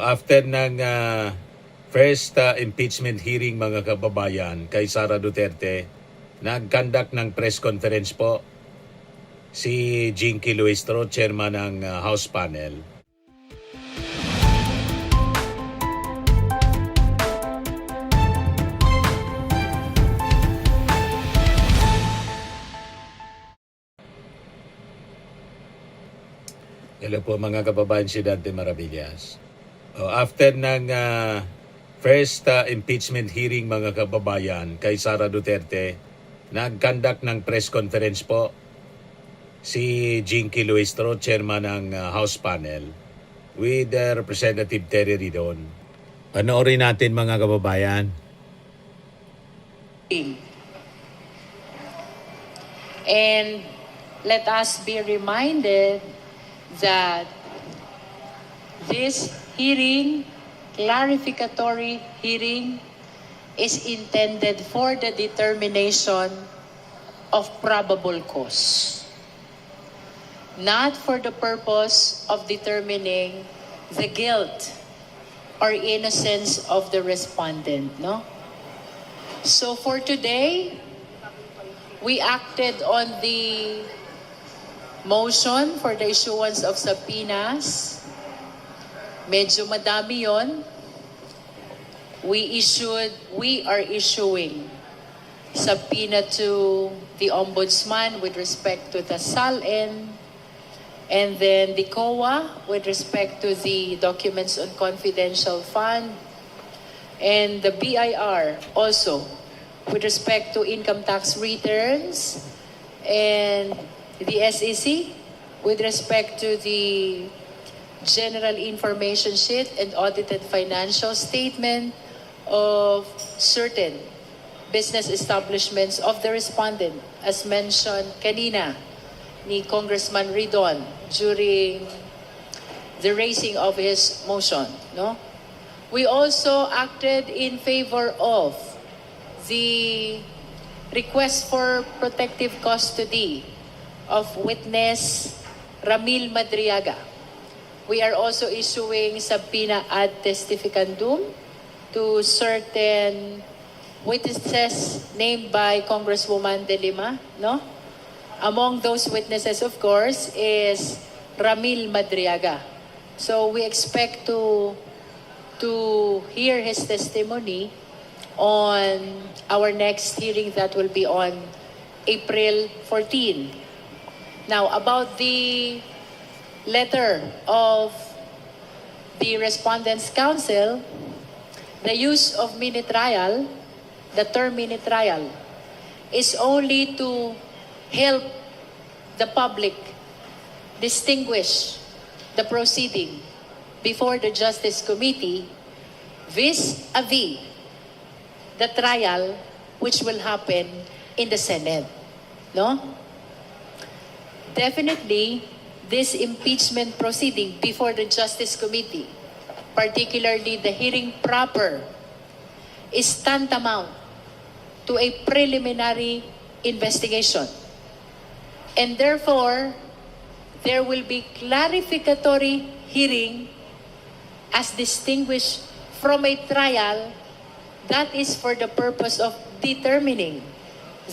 After ng first impeachment hearing mga kababayan kay Sara Duterte, nag-conduct ng press conference po si Jinky Luistro, chairman ng House Panel. Hello po mga kababayan, si Dante Maravillas. After ng first impeachment hearing mga kababayan kay Sara Duterte, nag-conduct ng press conference po si Jinky Luistro, chairman ng House Panel, with Representative Terry Ridon. Panoorin natin mga kababayan. And let us be reminded that this hearing, clarificatory hearing, is intended for the determination of probable cause, not for the purpose of determining the guilt or innocence of the respondent, no? So for today, we acted on the motion for the issuance of subpoenas. Medyo madami yon. We are issuing subpoena to the Ombudsman with respect to the SALN, and then the COA with respect to the documents on confidential fund, and the BIR also with respect to income tax returns, and the SEC with respect to the general information sheet and audited financial statement of certain business establishments of the respondent, as mentioned kanina ni Congressman Ridon during the raising of his motion, no? We also acted in favor of the request for protective custody of witness Ramil Madriaga. We are also issuing subpoena ad testificandum to certain witnesses named by Congresswoman De Lima, no? Among those witnesses, of course, is Ramil Madriaga. So we expect to hear his testimony on our next hearing that will be on April 14. Now, about the letter of the Respondents' Council, the use of mini-trial, the term mini-trial, is only to help the public distinguish the proceeding before the Justice Committee vis-a-vis the trial which will happen in the Senate, no? Definitely, this impeachment proceeding before the Justice Committee, particularly the hearing proper, is tantamount to a preliminary investigation. And therefore, there will be clarificatory hearing as distinguished from a trial that is for the purpose of determining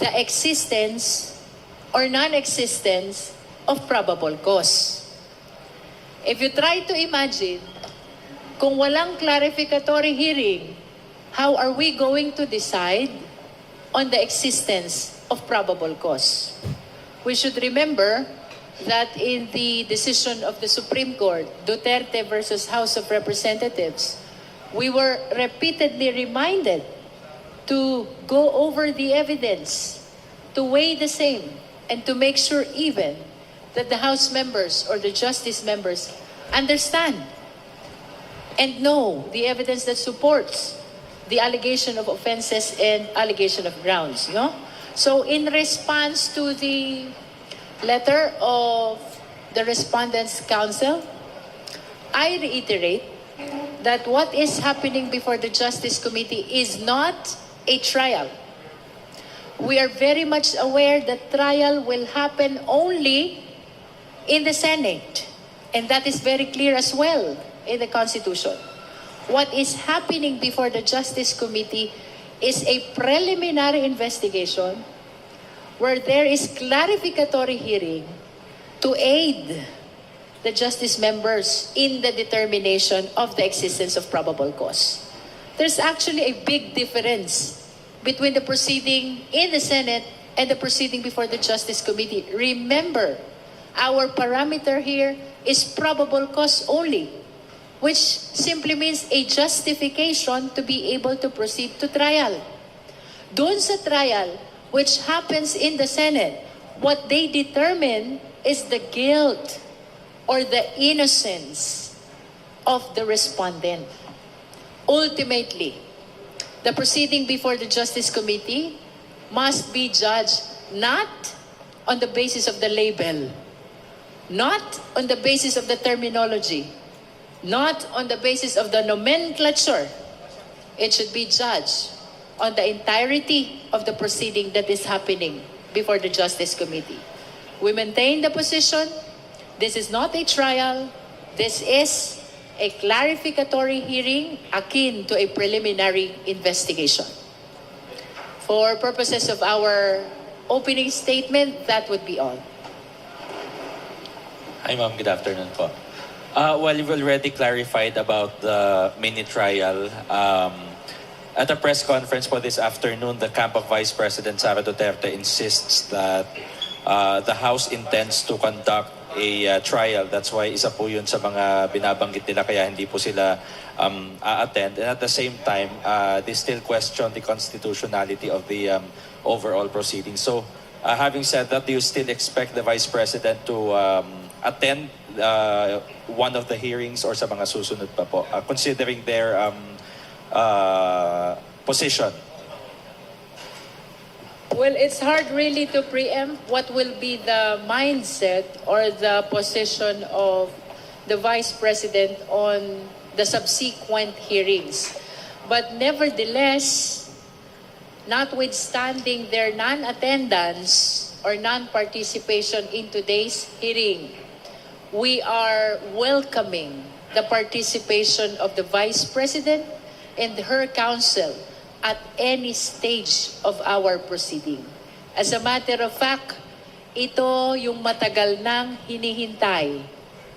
the existence or non-existence of probable cause. If you try to imagine, kung walang clarificatory hearing, how are we going to decide on the existence of probable cause? We should remember that in the decision of the Supreme Court, Duterte versus House of Representatives, we were repeatedly reminded to go over the evidence, to weigh the same, and to make sure even that the House members or the Justice members understand and know the evidence that supports the allegation of offenses and allegation of grounds, no? So in response to the letter of the Respondents' Council, I reiterate that what is happening before the Justice Committee is not a trial. We are very much aware that trial will happen only in the Senate. And that is very clear as well in the Constitution. what is happening before the Justice Committee is a preliminary investigation where there is clarificatory hearing to aid the justice members in the determination of the existence of probable cause. There's actually a big difference between the proceeding in the Senate and the proceeding before the Justice Committee. Remember, our parameter here is probable cause only, which simply means a justification to be able to proceed to trial. Doon sa trial, which happens in the Senate, what they determine is the guilt or the innocence of the respondent. Ultimately, the proceeding before the Justice Committee must be judged not on the basis of the label, not on the basis of the terminology, not on the basis of the nomenclature. It should be judged on the entirety of the proceeding that is happening before the Justice Committee. We maintain the position. This is not a trial. This is a clarificatory hearing akin to a preliminary investigation. For purposes of our opening statement, that would be all. Hi ma'am, good afternoon po. Well, you've already clarified about the mini trial. At a press conference po this afternoon, the camp of Vice President Sara Duterte insists that the House intends to conduct a trial. That's why isa po yun sa mga binabanggit nila kaya hindi po sila a-attend. And at the same time, they still question the constitutionality of the overall proceedings. So, having said that, do you still expect the Vice President to attend one of the hearings or sa mga susunod pa po, considering their position? Well, it's hard really to preempt what will be the mindset or the position of the Vice President on the subsequent hearings. But nevertheless, notwithstanding their non-attendance or non-participation in today's hearing, we are welcoming the participation of the Vice President and her counsel at any stage of our proceeding. As a matter of fact, ito yung matagal nang hinihintay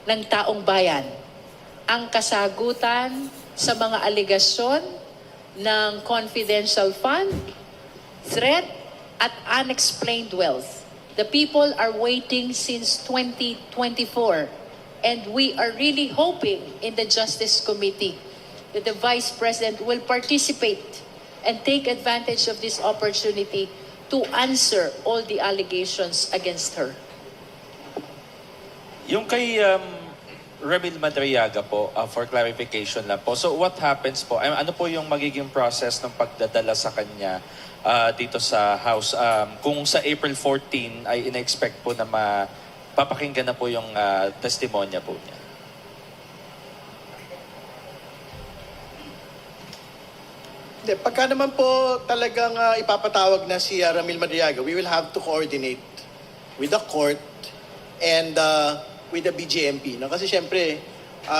ng taong bayan. Ang kasagutan sa mga alegasyon ng confidential fund, threat, at unexplained wealth. The people are waiting since 2024, and we are really hoping in the Justice Committee that the Vice President will participate and take advantage of this opportunity to answer all the allegations against her. Yung kay Ramil Madriaga po, for clarification lang po. So what happens po, ano po yung magiging process ng pagdadala sa kanya dito sa House? Kung sa April 14 ay ina-expect po na mapapakinggan na po yung testimonya po niya. Pagka naman po talagang ipapatawag na si Ramil Madriaga, we will have to coordinate with the court and with the BJMP. No? Kasi syempre,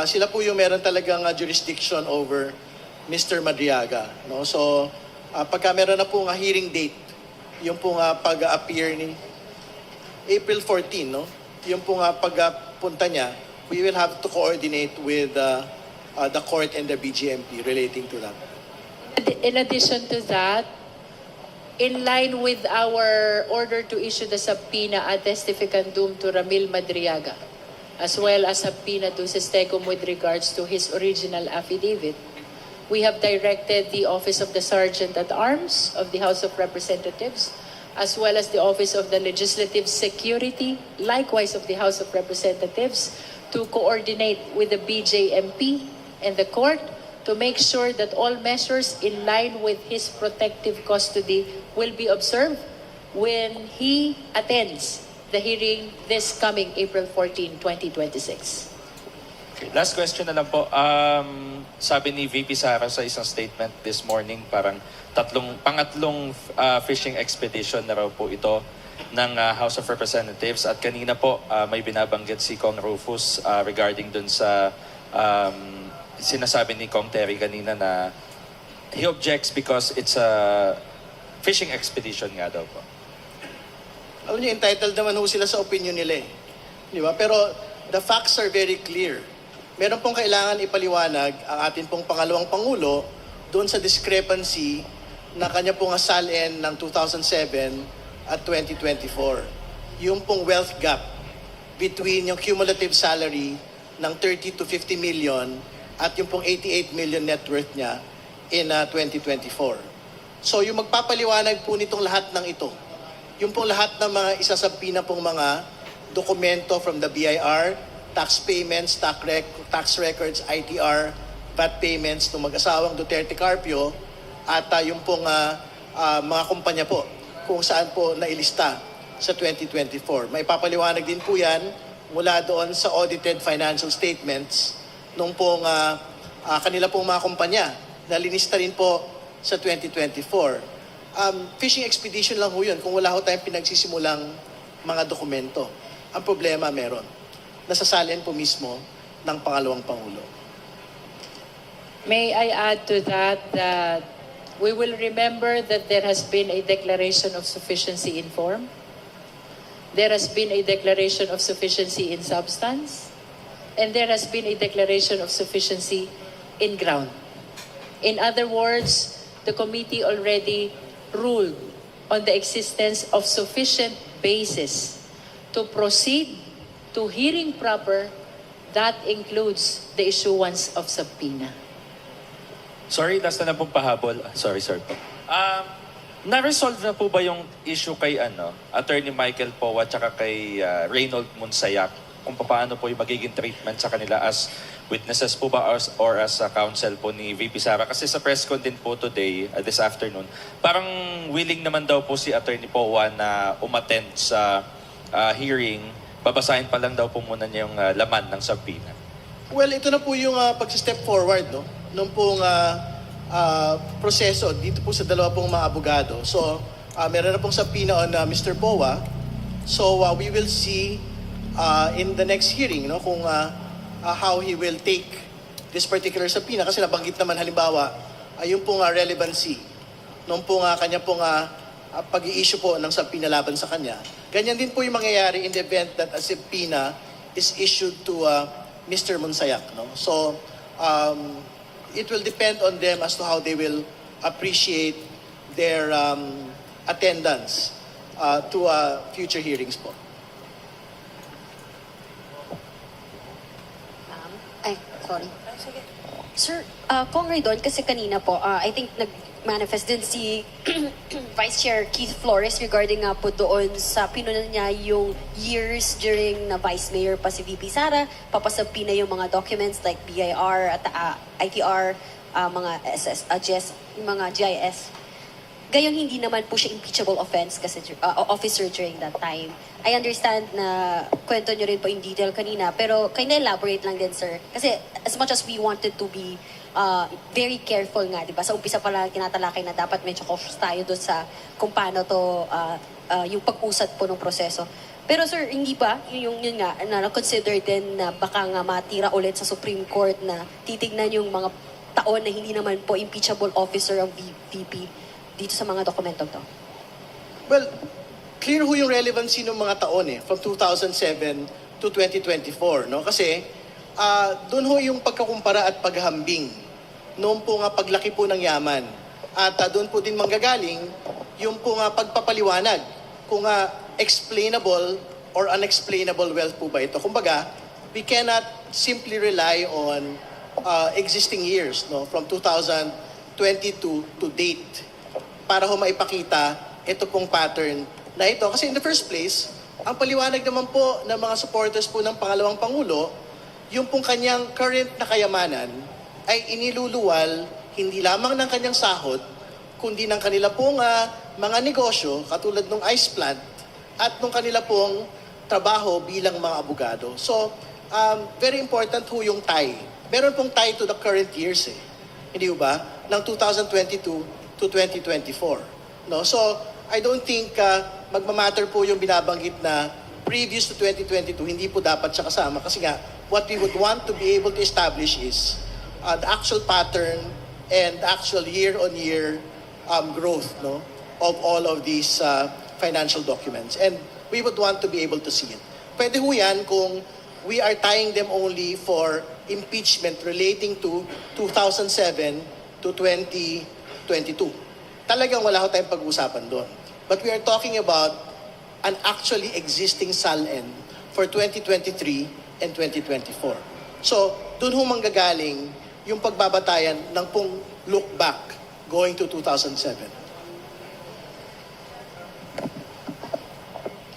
sila po yung meron talagang jurisdiction over Mr. Madriaga. No? So, pagka meron na po hearing date, yung po pag-appear ni April 14, no? Yung po pagpunta niya, we will have to coordinate with the court and the BJMP relating to that. In addition to that, in line with our order to issue the subpoena ad testificandum to Ramil Madriaga, as well as subpoena to Sestecum with regards to his original affidavit, we have directed the Office of the Sergeant at Arms of the House of Representatives, as well as the Office of the Legislative Security, likewise of the House of Representatives, to coordinate with the BJMP and the court to make sure that all measures in line with his protective custody will be observed when he attends the hearing this coming April 14, 2026. Okay, last question na lang po. Sabi ni VP Sara sa isang statement this morning, parang pangatlong fishing expedition na raw po ito ng House of Representatives. At kanina po may binabanggit si Kong Rufus regarding dun sa sinasabi ni Kong Terry kanina na he objects because it's a fishing expedition nga daw po. Alam niyo, entitled naman ho sila sa opinion nila eh. Di ba? Pero the facts are very clear. Meron pong kailangan ipaliwanag ang atin pong pangalawang Pangulo doon sa discrepancy na kanya pong asalin ng 2007 at 2024. Yung pong wealth gap between yung cumulative salary ng 30 to 50 million at yung pong 88 million net worth niya in 2024. So yung magpapaliwanag po nitong lahat ng ito, yung pong lahat ng mga isasabina pong mga dokumento from the BIR, tax payments, tax records, ITR, VAT payments ng mag-asawang Duterte Carpio at yung pong mga kumpanya po kung saan po nailista sa 2024. May papaliwanag din po yan mula doon sa audited financial statements nung pong kanila pong mga kumpanya na linista rin po sa 2024. Fishing expedition lang ho yun kung wala ho tayong pinagsisimulang mga dokumento. Ang problema meron. Nasasalin po mismo ng pangalawang Pangulo. May I add to that that we will remember that there has been a declaration of sufficiency in form. There has been a declaration of sufficiency in substance. And there has been a declaration of sufficiency in ground. In other words, the committee already ruled on the existence of sufficient basis to proceed to hearing proper that includes the issuance of subpoena. Sorry, last na pong pahabol. Sorry, sir. Na-resolve na po ba yung issue kay Attorney Michael Poe at saka kay Reynold Monsayak kung paano po yung magiging treatment sa kanila as witnesses po ba or as counsel po ni VP Sara? Kasi sa press con din po today, this afternoon, parang willing naman daw po si Attorney Poe na umattend sa hearing. Babasahin pa lang daw po muna niya yung laman ng subpoena. Well, ito na po yung pag-step forward, no? Nung pong proseso dito po sa dalawa pong mga abogado. So, meron na pong subpoena on Mr. Poa. So, we will see in the next hearing, no, kung how he will take this particular subpoena. Kasi nabanggit naman halimbawa, yung pong relevancy nung pong kanya pong pag-i-issue po ng subpoena laban sa kanya. Ganyan din po yung mangyayari in the event that a subpoena is issued to Mr. Monsayak. No? So, it will depend on them as to how they will appreciate their attendance to future hearings po. Ay, sorry. Sir, Kong Raydon, kasi kanina po, I think nag-manifest din si Vice Chair Keith Flores regarding nga po doon sa pinunan niya yung years during na Vice Mayor pa si VP Sara, papasabi na yung mga documents like BIR at ITR, mga GIS, mga GIS. Gayon hindi naman po siya impeachable offense kasi officer during that time. I understand na kwento nyo rin po in detail kanina, pero can you elaborate lang din, sir? Kasi as much as we wanted to be very careful nga, di ba? Sa umpisa pa lang kinatalakay na dapat medyo cautious tayo doon sa kung paano to yung pag-usad po ng proseso. Pero sir, hindi ba yun nga na consider din na baka nga matira ulit sa Supreme Court na titignan yung mga taon na hindi naman po impeachable officer ang VP dito sa mga dokumentong to? Well, clear ho yung relevancy ng mga taon from 2007 to 2024, no? Kasi doon ho yung pagkakumpara at paghambing noon po nga paglaki po ng yaman. At doon po din manggagaling yung po nga pagpapaliwanag kung explainable or unexplainable wealth po ba ito. Kumbaga, we cannot simply rely on existing years, no, from 2022 to date para ho maipakita ito pong pattern na ito. Kasi in the first place, ang paliwanag naman po ng mga supporters po ng pangalawang Pangulo, yung pong kanyang current na kayamanan ay iniluluwal hindi lamang ng kanyang sahod, kundi ng kanila pong mga negosyo, katulad ng ice plant, at ng kanila pong trabaho bilang mga abogado. So, very important ho yung tie. Meron pong tie to the current years Hindi ba? Ng 2022 to 2024. No? So, I don't think magmamatter po yung binabanggit na previous to 2022, hindi po dapat siya kasama. Kasi nga, what we would want to be able to establish is the actual pattern and actual year-on-year growth, no, of all of these financial documents. And we would want to be able to see it. Pwede ho yan kung we are tying them only for impeachment relating to 2007 to 2022. Talagang wala ho tayong pag-usapan doon. But we are talking about an actually existing SALN for 2023 and 2024. So, doon ho manggagaling yung pagbabatayan ng pong look back going to 2007.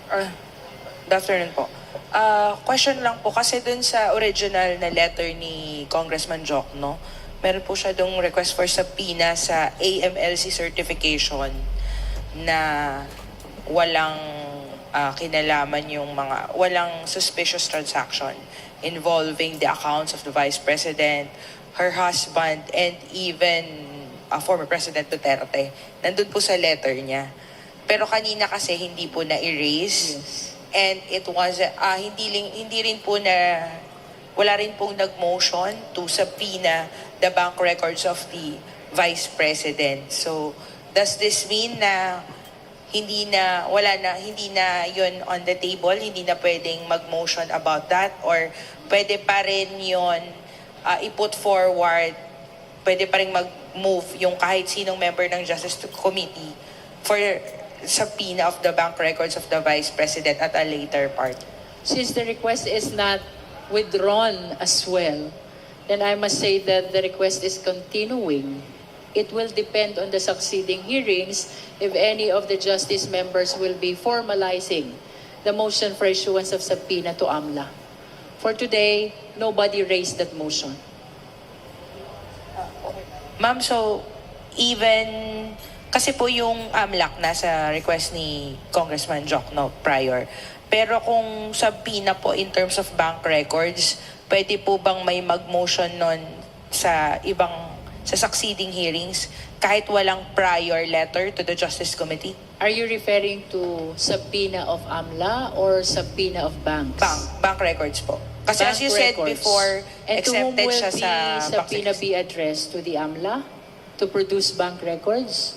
Good afternoon po. Question lang po, kasi dun sa original na letter ni Congressman Jokno, meron po siya dong request for subpoena sa AMLC certification na walang kinalaman yung walang suspicious transaction involving the accounts of the Vice President, her husband, and even former President Duterte. Nandun po sa letter niya. Pero kanina kasi hindi po na-erase. Yes. And it was, hindi rin po wala rin pong nag-motion to subpoena the bank records of the Vice President. So, does this mean na hindi na yun on the table, hindi na pwedeng mag-motion about that, or pwede pa rin yun i-put forward, pwede pa rin mag-move yung kahit sinong member ng Justice Committee for subpoena of the bank records of the Vice President at a later part? Since the request is not withdrawn as well, then I must say that the request is continuing. It will depend on the succeeding hearings if any of the justice members will be formalizing the motion for issuance of subpoena to AMLA. For today, nobody raised that motion. Ma'am, so even kasi po yung AMLAC nasa request ni Congressman Jokno prior. Pero kung subpoena po in terms of bank records, pwede po bang may mag-motion nun sa succeeding hearings kahit walang prior letter to the Justice Committee? Are you referring to subpoena of AMLA or subpoena of banks? Bank records po. Kasi Bank as you said records. before, And to whom accepted will siya the sa subpoena bank be addressed? To the AMLA? To produce bank records?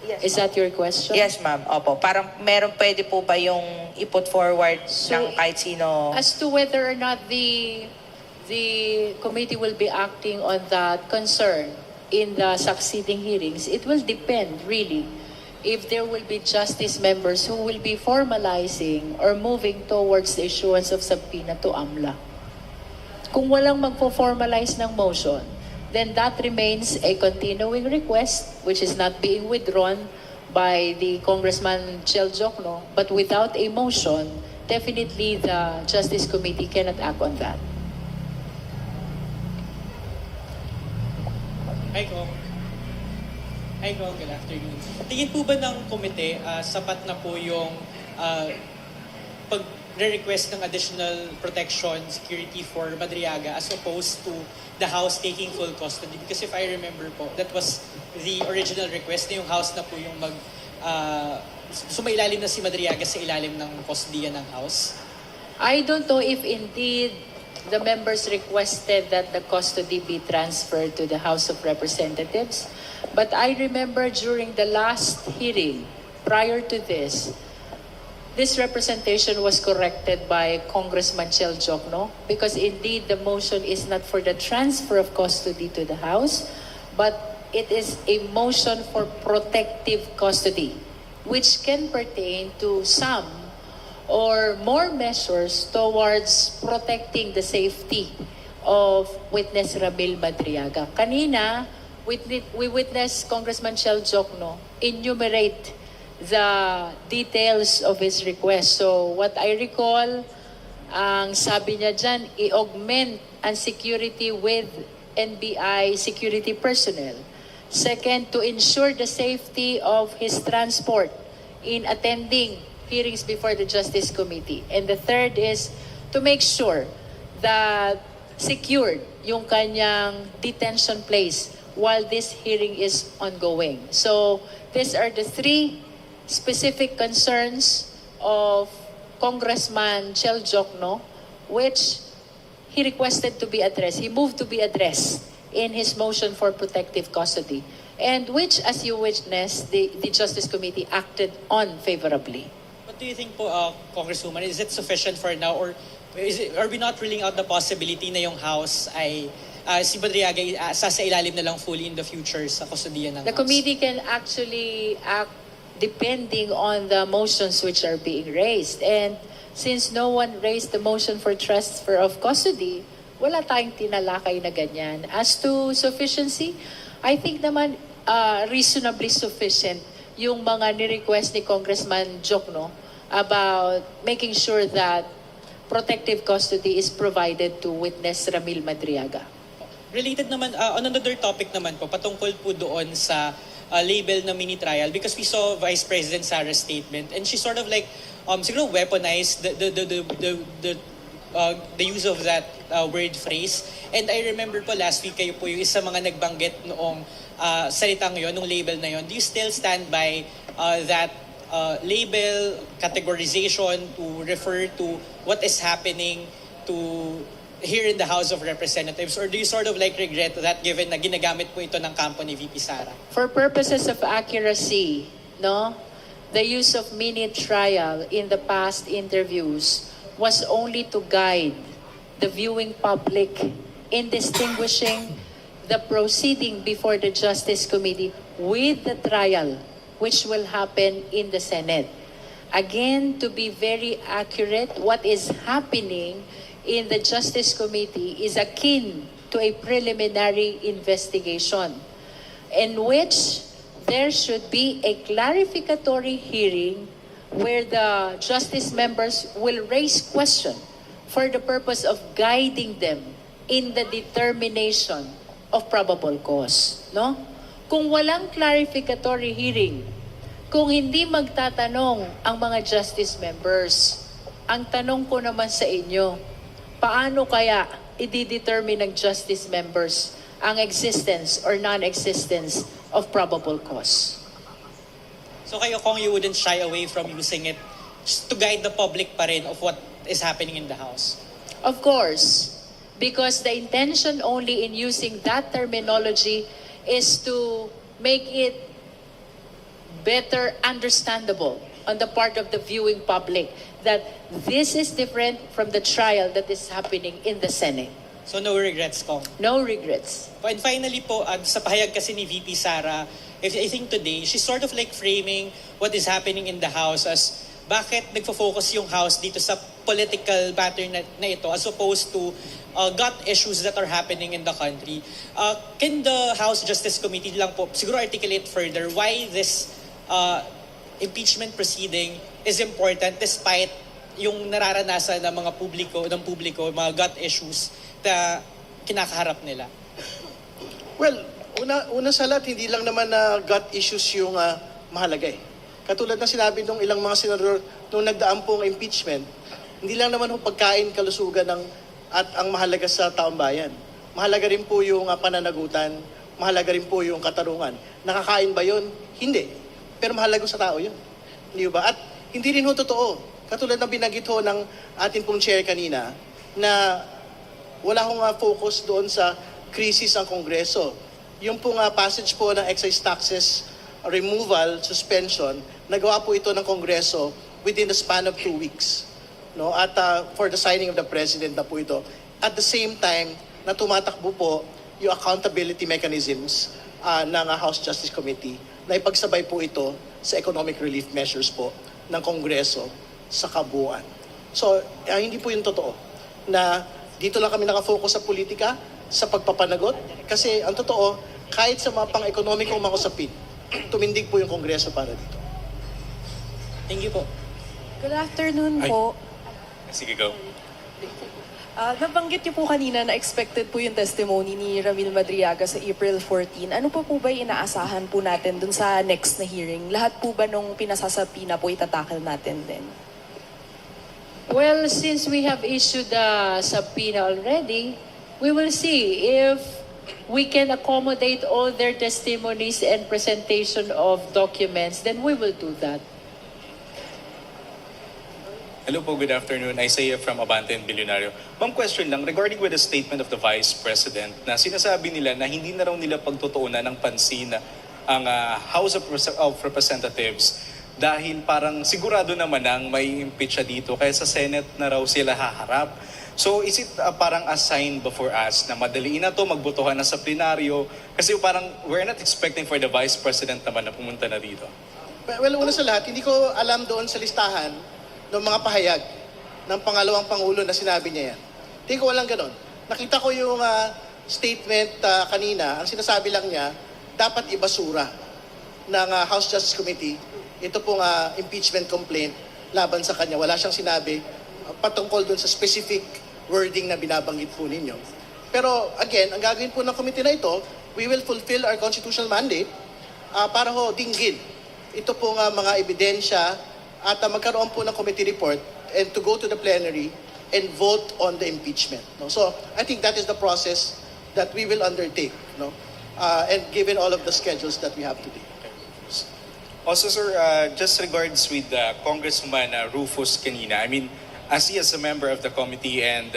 Yes, Is that your question? yes, ma'am. Opo. Parang pwede po ba yung i-put forward So, ng kahit sino? As to whether or not the committee will be acting on that concern in the succeeding hearings, it will depend really if there will be justice members who will be formalizing or moving towards the issuance of subpoena to AMLA. Kung walang magpo-formalize ng motion, then that remains a continuing request which is not being withdrawn by the Congressman Chel Jokno, but without a motion, definitely the Justice Committee cannot act on that. Hi, Kong. Good afternoon. Tingin po ba ng komite, sapat na po yung pag-request ng additional protection, security for Madriaga as opposed to the House taking full custody? Because if I remember po, that was the original request na yung House na po yung sumailalim na si Madriaga sa ilalim ng kustodiya ng House. I don't know if indeed the members requested that the custody be transferred to the House of Representatives. But I remember during the last hearing, prior to this representation was corrected by Congressman Chel Jokno because indeed the motion is not for the transfer of custody to the House, but it is a motion for protective custody, which can pertain to some or more measures towards protecting the safety of witness Ramil Madriaga. Kanina, we witnessed Congressman Chel Jokno enumerate the details of his request. So what I recall, ang sabi niya dyan, i-augment ang security with NBI security personnel. Second, to ensure the safety of his transport in attending hearings before the Justice Committee. And the third is to make sure that secured yung kanyang detention place while this hearing is ongoing. So these are the three specific concerns of Congressman Chel Jokno, which he requested to be addressed. He moved to be addressed in his motion for protective custody, and which, as you witnessed, the Justice Committee acted on favorably. What do you think po, Congresswoman? Is it sufficient for now, or are we not ruling out the possibility na yung House ay si Madriaga sasailalim na lang fully in the future sa kustodiyan ng The House? committee can actually act depending on the motions which are being raised. And since no one raised the motion for transfer of custody, wala tayong tinalakay na ganyan. As to sufficiency, I think naman reasonably sufficient yung mga ni-request ni Congressman Jokno about making sure that protective custody is provided to witness Ramil Madriaga. Related naman, on another topic naman po, patungkol po doon sa label na mini trial, because we saw Vice President Sara's statement and she sort of like siguro weaponized the use of that word phrase. And I remember po last week kayo po yung isa mga nagbanggit noong salitang yon, nung label na yon. Do you still stand by that label, categorization to refer to what is happening to here in the House of Representatives, or do you sort of like regret that given na ginagamit po ito ng kampo ni VP Sara? For purposes of accuracy, no, the use of mini trial in the past interviews was only to guide the viewing public in distinguishing the proceeding before the Justice Committee with the trial which will happen in the Senate. Again, to be very accurate, what is happening in the Justice Committee is akin to a preliminary investigation in which there should be a clarificatory hearing where the justice members will raise question for the purpose of guiding them in the determination of probable cause, no? Kung walang clarificatory hearing, kung hindi magtatanong ang mga justice members, ang tanong ko naman sa inyo, paano kaya i-determine ng justice members ang existence or non-existence of probable cause? So kayo, Kong, you wouldn't shy away from using it just to guide the public pa rin of what is happening in the House? Of course, because the intention only in using that terminology is to make it better understandable on the part of the viewing public that this is different from the trial that is happening in the Senate. So no regrets, Kong? No regrets. And finally po, sa pahayag kasi ni VP Sara, I think today, she's sort of like framing what is happening in the House as bakit nagfo-focus yung House dito sa political matter na ito as opposed to gut issues that are happening in the country. Can the House Justice Committee lang po siguro articulate further why this impeachment proceeding is important despite yung nararanasan ng mga publiko, mga gut issues na kinakaharap nila? Well, una sa lahat, hindi lang naman na gut issues yung mahalaga eh. Katulad ng sinabi ng ilang mga senador nung nagdaan pong impeachment, hindi lang naman yung pagkain, kalusugan at ang mahalaga sa taong bayan. Mahalaga rin po yung pananagutan, mahalaga rin po yung katarungan. Nakakain ba yun? Hindi. Pero mahalaga sa tao yun. Hindi ba? At hindi rin ho totoo. Katulad ng binanggit ho ng ating pong chair kanina, na wala hong focus doon sa krisis ang Kongreso. Yung pong passage po ng excise taxes removal, suspension, nagawa po ito ng Kongreso within the span of 2 weeks. No? At for the signing of the President na po ito. At the same time, na tumatakbo po yung accountability mechanisms ng House Justice Committee na ipagsabay po ito sa economic relief measures po ng Kongreso sa kabuuan. So, hindi po yung totoo na dito lang kami nakafocus sa politika, sa pagpapanagot. Kasi ang totoo, kahit sa mga pang-ekonomikong mga usapin, tumindig po yung Kongreso para dito. Thank you po. Good afternoon po. Sige, go. Nabanggit niyo po kanina na expected po yung testimony ni Ramil Madriaga sa April 14. Ano po ba inaasahan po natin dun sa next na hearing? Lahat po ba nung pinasasapi na po itatakal natin din? Well, since we have issued a subpoena already, we will see if we can accommodate all their testimonies and presentation of documents, then we will do that. Hello po, good afternoon. Isaiah from Abante and Billionario. Ma'am, question lang regarding with the statement of the Vice President na sinasabi nila na hindi na raw nila pagtutuunan ng pansin ang House of Representatives dahil parang sigurado naman ang may impeach siya dito kaya sa Senate na raw sila haharap. So is it parang a sign before us na madaliin na to, magbotohan na sa plenaryo? Kasi parang we're not expecting for the Vice President naman na pumunta na dito. Well, una sa lahat, hindi ko alam doon sa listahan ng mga pahayag ng pangalawang Pangulo na sinabi niya yan. Hindi ko walang ganon. Nakita ko yung statement kanina. Ang sinasabi lang niya, dapat ibasura ng House Justice Committee ito pong impeachment complaint laban sa kanya. Wala siyang sinabi patungkol doon sa specific wording na binabanggit po ninyo. Pero again, ang gagawin po ng committee na ito, we will fulfill our constitutional mandate para ho dinggin ito pong mga ebidensya at magkaroon po ng committee report and to go to the plenary and vote on the impeachment. No? So I think that is the process that we will undertake, no? And given all of the schedules that we have today. Also, sir, just regards with Congressman Rufus kanina, I mean, as he is a member of the committee and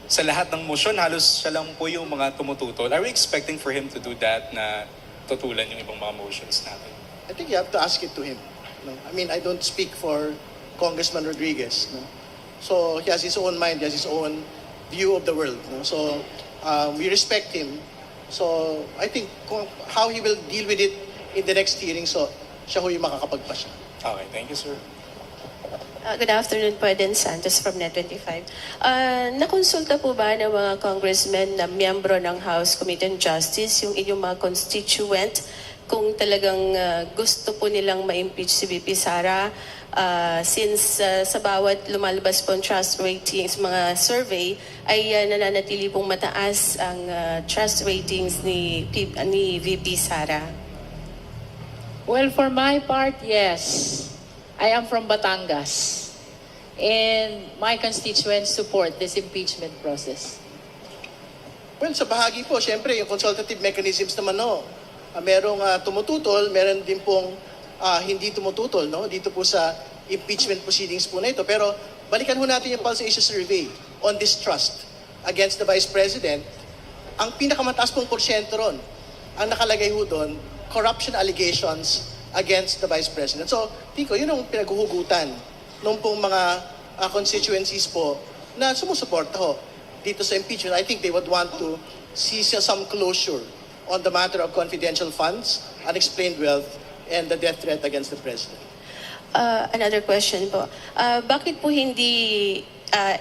sa lahat ng motion, halos siya lang po yung mga tumututol. Are we expecting for him to do that na tutulan yung ibang mga motions natin? I think you have to ask it to him. No? I mean, I don't speak for Congressman Rodriguez. No? So he has his own mind, he has his own view of the world. No? So we respect him. So I think how he will deal with it in the next hearing, so siya ho yung makakapagpasya. Okay, thank you, sir. Good afternoon po, Eden Santos from Net25. Nakonsulta po ba ng mga congressmen na miyembro ng House Committee on Justice yung inyong mga constituent kung talagang gusto po nilang ma-impeach si VP Sara since sa bawat lumalabas po ang trust ratings, mga survey, ay nananatili pong mataas ang trust ratings ni VP Sara? Well, for my part, yes. I am from Batangas. And my constituents support this impeachment process. Well, sa bahagi po, syempre, yung consultative mechanisms naman, no? Merong tumututol, meron din pong hindi tumututol, no? Dito po sa impeachment proceedings po na ito. Pero balikan ho natin yung Pulse Asia Survey on distrust against the Vice President. Ang pinakamataas pong porsyento ron, ang nakalagay ho doon, corruption allegations against the Vice President. So, Tiko, yun ang pinaghuhugutan nung pong mga constituencies po na sumusuporta ho dito sa impeachment. I think they would want to see some closure on the matter of confidential funds, unexplained wealth, and the death threat against the President. Another question po. Bakit po hindi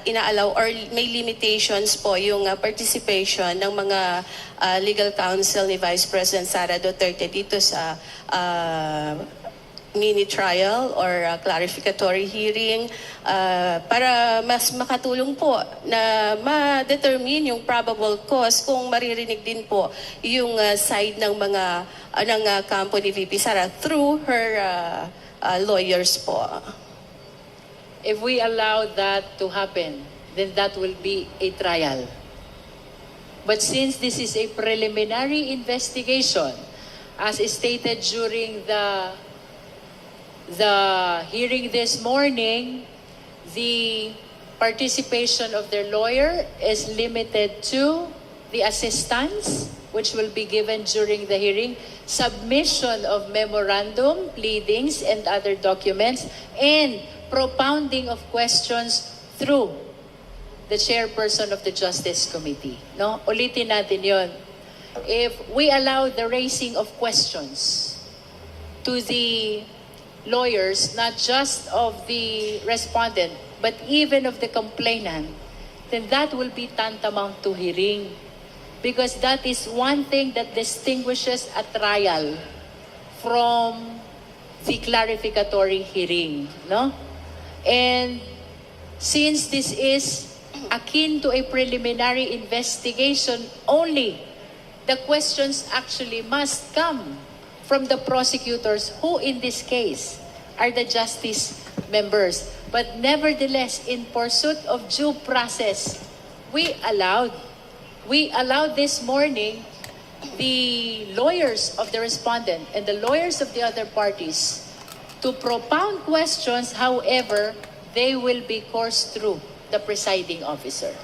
inaalaw or may limitations po yung participation ng mga legal counsel ni Vice President Sara Duterte dito sa mini trial or clarificatory hearing para mas makatulong po na ma-determine yung probable cause kung maririnig din po yung side ng mga ng kampo ni VP Sara through her lawyers po. If we allow that to happen, then that will be a trial. But since this is a preliminary investigation, as stated during the hearing this morning, the participation of their lawyer is limited to the assistance, which will be given during the hearing, submission of memorandum, pleadings, and other documents, and propounding of questions through the chairperson of the Justice Committee. No? Ulitin natin yon. If we allow the raising of questions to the lawyers, not just of the respondent, but even of the complainant, then that will be tantamount to hearing. Because that is one thing that distinguishes a trial from the clarificatory hearing. No? And since this is akin to a preliminary investigation only, the questions actually must come from the prosecutors, who in this case are the justice members. But nevertheless, in pursuit of due process, we allowed this morning the lawyers of the respondent and the lawyers of the other parties to propound questions. However, they will be coursed through the presiding officer.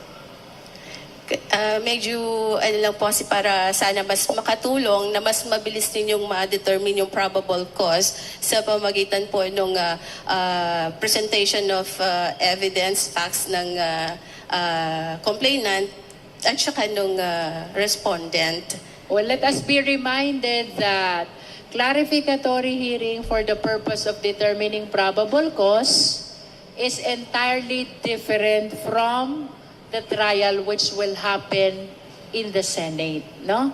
Medyo ano lang po para sana mas makatulong na mas mabilis ninyong ma-determine yung probable cause sa pamagitan po ng presentation of evidence, facts ng complainant at saka nung respondent. Well, let us be reminded that clarificatory hearing for the purpose of determining probable cause is entirely different from the trial which will happen in the Senate, no?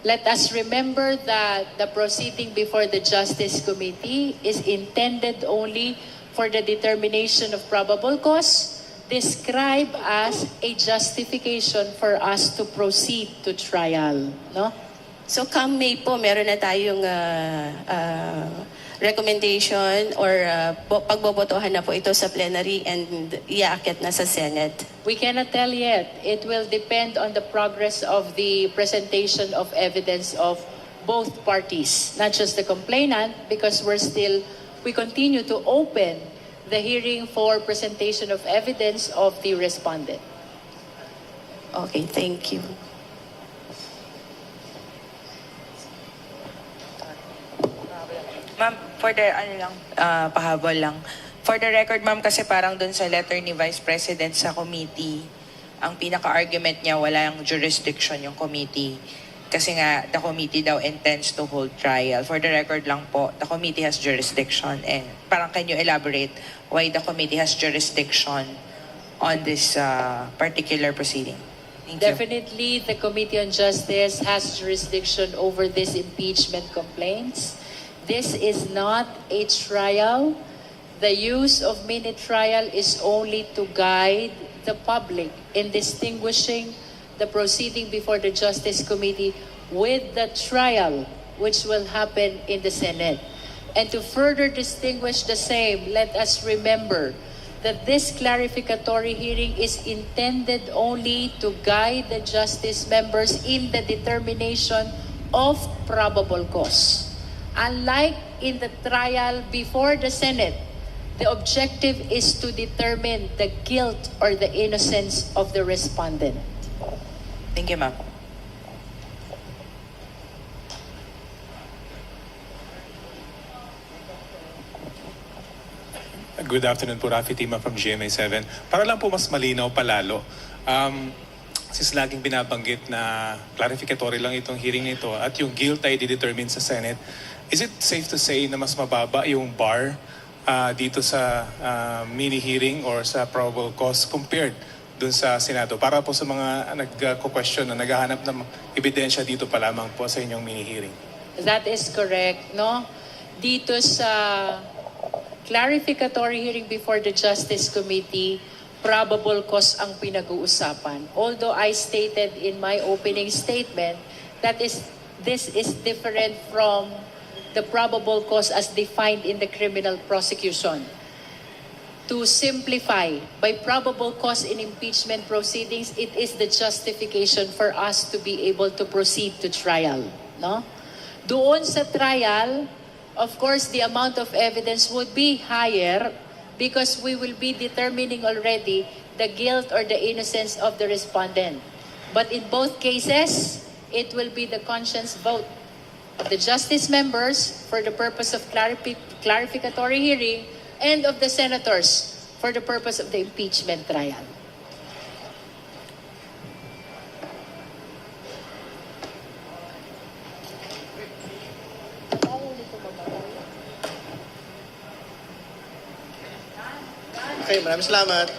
Let us remember that the proceeding before the Justice Committee is intended only for the determination of probable cause, described as a justification for us to proceed to trial, no? So come May po, meron na tayong recommendation or pagbobotohan na po ito sa plenary and iaakit na sa Senate. We cannot tell yet. It will depend on the progress of the presentation of evidence of both parties, not just the complainant, because we continue to open the hearing for presentation of evidence of the respondent. Okay, thank you. Ma'am, for the, pahabol lang. For the record, ma'am, kasi parang dun sa letter ni Vice President sa committee, ang pinaka-argument niya, wala yung jurisdiction yung committee. Kasi nga, the committee daw intends to hold trial. For the record lang po, the committee has jurisdiction. And parang can you elaborate why the committee has jurisdiction on this particular proceeding? Thank you. Definitely, the Committee on Justice has jurisdiction over these impeachment complaints. This is not a trial. The use of mini trial is only to guide the public in distinguishing the proceeding before the Justice Committee with the trial which will happen in the Senate. And to further distinguish the same, let us remember that this clarificatory hearing is intended only to guide the justice members in the determination of probable cause. Unlike in the trial before the Senate, the objective is to determine the guilt or the innocence of the respondent. Thank you, ma'am. Good afternoon po, Rafi Tima from GMA7. Para lang po mas malinaw palalo, since laging binabanggit na clarificatory lang itong hearing nito at yung guilt ay didetermine sa Senate, is it safe to say na mas mababa yung bar dito sa mini hearing or sa probable cause compared dun sa Senado? Para po sa mga nagko-question na naghahanap ng ebidensya dito pa lamang po sa inyong mini hearing. That is correct, no? Dito sa clarificatory hearing before the Justice Committee, probable cause ang pinag-uusapan. Although I stated in my opening statement that this is different from the probable cause as defined in the criminal prosecution. To simplify, by probable cause in impeachment proceedings, it is the justification for us to be able to proceed to trial, no? Doon sa trial, of course, the amount of evidence would be higher because we will be determining already the guilt or the innocence of the respondent. But in both cases, it will be the conscience vote of the justice members for the purpose of clarificatory hearing and of the senators for the purpose of the impeachment trial. Okay, maraming salamat.